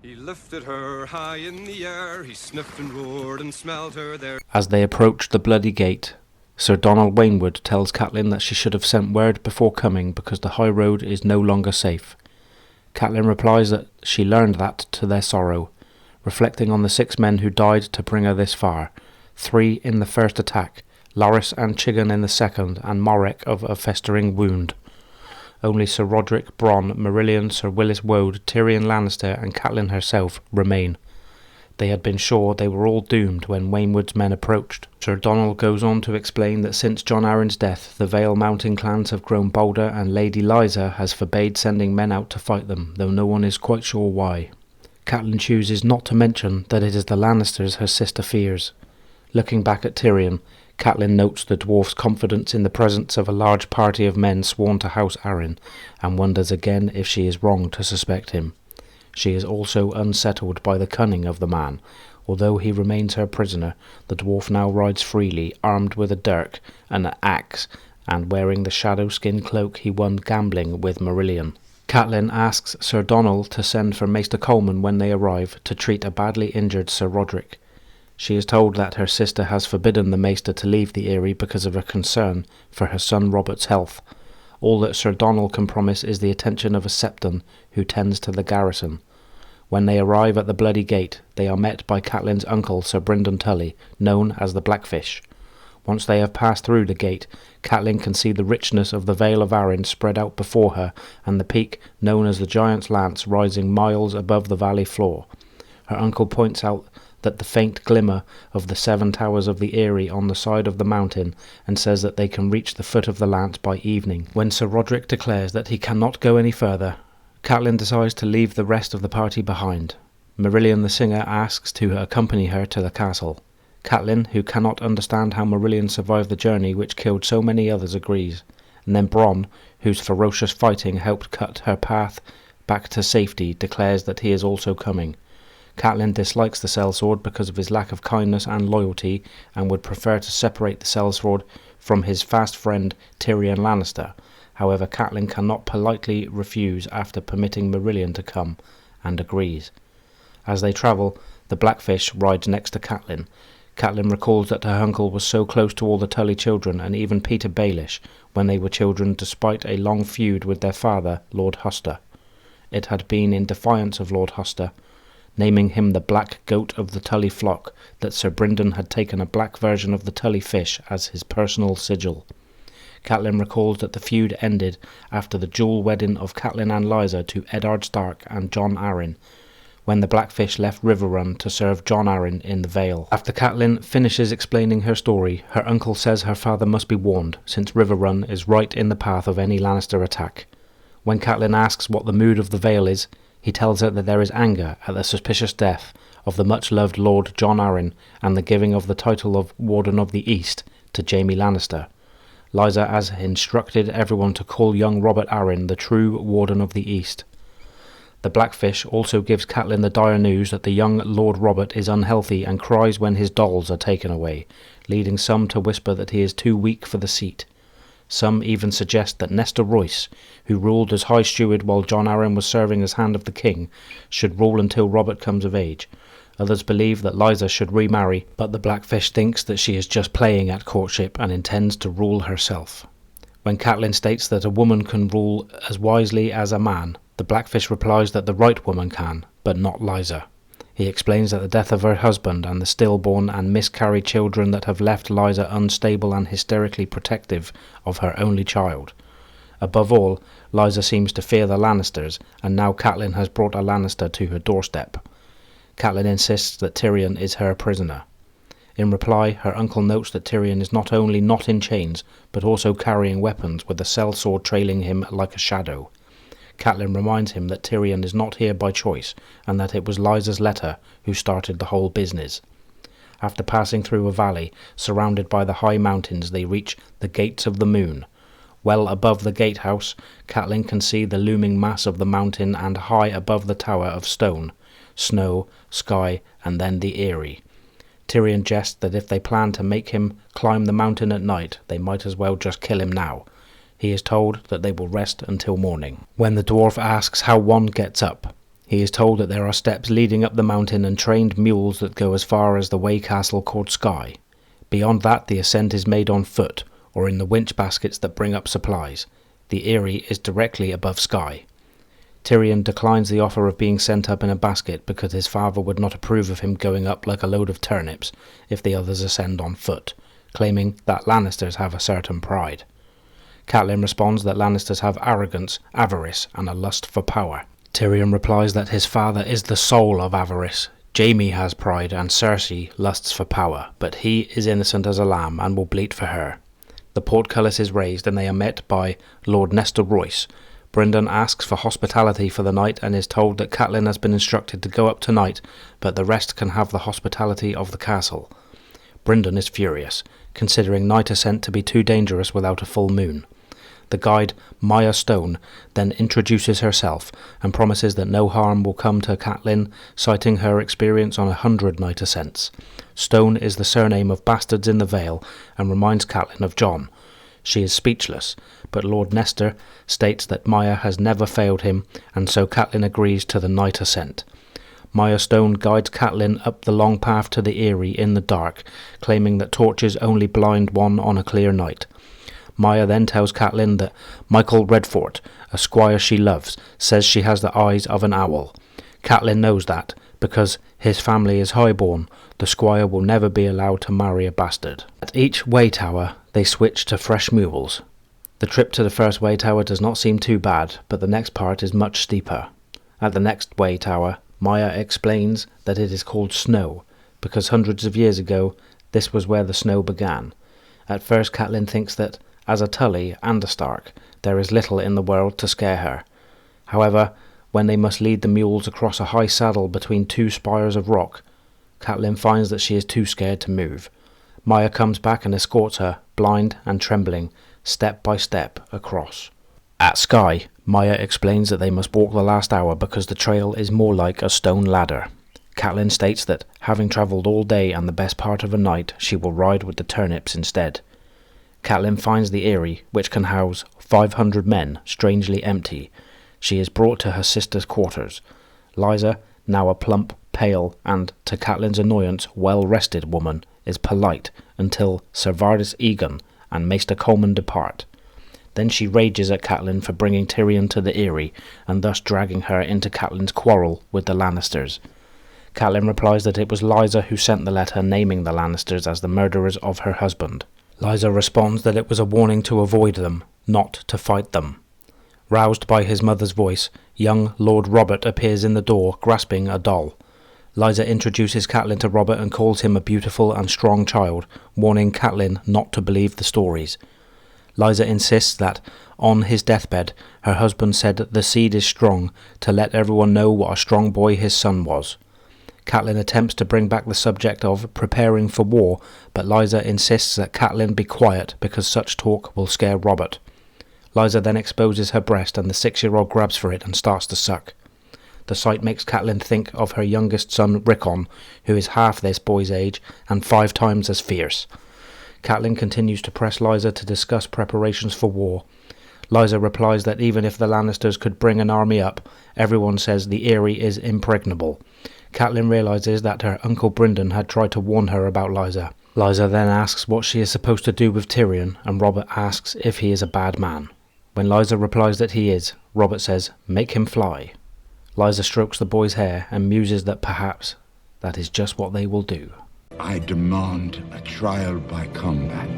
He lifted her high in the air, he sniffed and roared and smelled her there. As they approach the bloody gate, Sir Donald Waynwood tells Catelyn that she should have sent word before coming because the high road is no longer safe. Catelyn replies that she learned that to their sorrow, reflecting on the 6 men who died to bring her this far, 3 in the first attack, Loras and Chigon in the second, and Morek of a festering wound. Only Sir Roderick, Bronn, Marillion, Sir Willis Woade, Tyrion Lannister and Catelyn herself remain. They had been sure they were all doomed when Waynwood's men approached. Sir Donald goes on to explain that since Jon Arryn's death, the Vale Mountain clans have grown bolder and Lady Lysa has forbade sending men out to fight them, though no one is quite sure why. Catelyn chooses not to mention that it is the Lannisters her sister fears. Looking back at Tyrion, Catelyn notes the dwarf's confidence in the presence of a large party of men sworn to House Arryn, and wonders again if she is wrong to suspect him. She is also unsettled by the cunning of the man. Although he remains her prisoner, the dwarf now rides freely, armed with a dirk and an axe, and wearing the shadow-skin cloak he won gambling with Marillion. Catelyn asks Sir Donald to send for Maester Coleman when they arrive to treat a badly injured Sir Roderick. She is told that her sister has forbidden the Maester to leave the Eyrie because of a concern for her son Robert's health. All that Sir Donald can promise is the attention of a Septon who tends to the garrison. When they arrive at the bloody gate, they are met by Catelyn's uncle Sir Brynden Tully, known as the Blackfish. Once they have passed through the gate, Catelyn can see the richness of the Vale of Arryn spread out before her, and the peak, known as the Giant's Lance, rising miles above the valley floor. Her uncle points out that the faint glimmer of the 7 towers of the Eyrie on the side of the mountain, and says that they can reach the foot of the lance by evening. When Sir Roderick declares that he cannot go any further, Catelyn decides to leave the rest of the party behind. Marillion the singer asks to accompany her to the castle. Catelyn, who cannot understand how Marillion survived the journey which killed so many others, agrees, and then Bronn, whose ferocious fighting helped cut her path back to safety, declares that he is also coming. Catelyn dislikes the sellsword because of his lack of kindness and loyalty, and would prefer to separate the sellsword from his fast friend Tyrion Lannister. However, Catelyn cannot politely refuse after permitting Marillion to come, and agrees. As they travel, the Blackfish rides next to Catelyn. Catelyn recalls that her uncle was so close to all the Tully children and even Peter Baelish when they were children, despite a long feud with their father, Lord Huster. It had been in defiance of Lord Huster, naming him the Black Goat of the Tully flock, that Sir Brynden had taken a black version of the Tully fish as his personal sigil. Catelyn recalls that the feud ended after the dual wedding of Catelyn and Lysa to Eddard Stark and Jon Arryn, when the Blackfish left Riverrun to serve Jon Arryn in the Vale. After Catelyn finishes explaining her story, her uncle says her father must be warned, since Riverrun is right in the path of any Lannister attack. When Catelyn asks what the mood of the Vale is, he tells her that there is anger at the suspicious death of the much-loved Lord Jon Arryn and the giving of the title of Warden of the East to Jaime Lannister. Lysa has instructed everyone to call young Robert Arryn the true Warden of the East. The Blackfish also gives Catelyn the dire news that the young Lord Robert is unhealthy and cries when his dolls are taken away, leading some to whisper that he is too weak for the seat. Some even suggest that Nestor Royce, who ruled as High Steward while Jon Arryn was serving as Hand of the King, should rule until Robert comes of age. Others believe that Lysa should remarry, but the Blackfish thinks that she is just playing at courtship and intends to rule herself. When Catelyn states that a woman can rule as wisely as a man, the Blackfish replies that the right woman can, but not Lysa. He explains that the death of her husband and the stillborn and miscarried children that have left Lysa unstable and hysterically protective of her only child. Above all, Lysa seems to fear the Lannisters, and now Catelyn has brought a Lannister to her doorstep. Catelyn insists that Tyrion is her prisoner. In reply, her uncle notes that Tyrion is not only not in chains, but also carrying weapons, with the sellsword trailing him like a shadow. Catelyn reminds him that Tyrion is not here by choice, and that it was Lysa's letter who started the whole business. After passing through a valley, surrounded by the high mountains, they reach the Gates of the Moon. Well above the gatehouse, Catelyn can see the looming mass of the mountain, and high above the tower of stone, snow, sky, and then the Eyrie. Tyrion jests that if they plan to make him climb the mountain at night, they might as well just kill him now. He is told that they will rest until morning. When the dwarf asks how one gets up, He is told that there are steps leading up the mountain and trained mules that go as far as the way castle called Skye. Beyond that, the ascent is made on foot, or in the winch baskets that bring up supplies. The Eyrie is directly above Skye. Tyrion declines the offer of being sent up in a basket because his father would not approve of him going up like a load of turnips if the others ascend on foot, claiming that Lannisters have a certain pride. Catelyn responds that Lannisters have arrogance, avarice, and a lust for power. Tyrion replies that his father is the soul of avarice. Jaime has pride and Cersei lusts for power, but he is innocent as a lamb and will bleat for her. The portcullis is raised and they are met by Lord Nestor Royce. Brynden asks for hospitality for the night and is told that Catelyn has been instructed to go up tonight, but the rest can have the hospitality of the castle. Brynden is furious, considering night ascent to be too dangerous without a full moon. The guide, Maya Stone, then introduces herself and promises that no harm will come to Catelyn, citing her experience on 100 night ascents. Stone is the surname of bastards in the Vale and reminds Catelyn of Jon. She is speechless, but Lord Nestor states that Maya has never failed him, and so Catelyn agrees to the night ascent. Maya Stone guides Catelyn up the long path to the Eyrie in the dark, claiming that torches only blind one on a clear night. Maya then tells Catelyn that Michael Redfort, a squire she loves, says she has the eyes of an owl. Catelyn knows that, because his family is highborn, the squire will never be allowed to marry a bastard. At each way tower, they switch to fresh mules. The trip to the first way tower does not seem too bad, but the next part is much steeper. At the next way tower, Maya explains that it is called Snow, because hundreds of years ago, this was where the snow began. At first Catelyn thinks that, as a Tully and a Stark, there is little in the world to scare her. However, when they must lead the mules across a high saddle between two spires of rock, Catelyn finds that she is too scared to move. Maya comes back and escorts her, blind and trembling, step by step across. At Skye, Maya explains that they must walk the last hour because the trail is more like a stone ladder. Catelyn states that, having travelled all day and the best part of a night, she will ride with the turnips instead. Catelyn finds the Eyrie, which can house 500 men, strangely empty. She is brought to her sister's quarters. Lysa, now a plump, pale, and, to Catelyn's annoyance, well-rested woman, is polite until Ser Vardis Egon and Maester Coleman depart. Then she rages at Catelyn for bringing Tyrion to the Eyrie, and thus dragging her into Catelyn's quarrel with the Lannisters. Catelyn replies that it was Lysa who sent the letter naming the Lannisters as the murderers of her husband. Lysa responds that it was a warning to avoid them, not to fight them. Roused by his mother's voice, young Lord Robert appears in the door, grasping a doll. Lysa introduces Catelyn to Robert and calls him a beautiful and strong child, warning Catelyn not to believe the stories. Lysa insists that, on his deathbed, her husband said that the seed is strong, to let everyone know what a strong boy his son was. Catelyn attempts to bring back the subject of preparing for war, but Lysa insists that Catelyn be quiet because such talk will scare Robert. Lysa then exposes her breast and the 6-year-old grabs for it and starts to suck. The sight makes Catelyn think of her youngest son Rickon, who is half this boy's age and 5 times as fierce. Catelyn continues to press Lysa to discuss preparations for war. Lysa replies that even if the Lannisters could bring an army up, everyone says the Eyrie is impregnable. Catelyn realises that her uncle Brynden had tried to warn her about Lysa. Lysa then asks what she is supposed to do with Tyrion, and Robert asks if he is a bad man. When Lysa replies that he is, Robert says, "Make him fly." Lysa strokes the boy's hair and muses that perhaps that is just what they will do. I demand a trial by combat.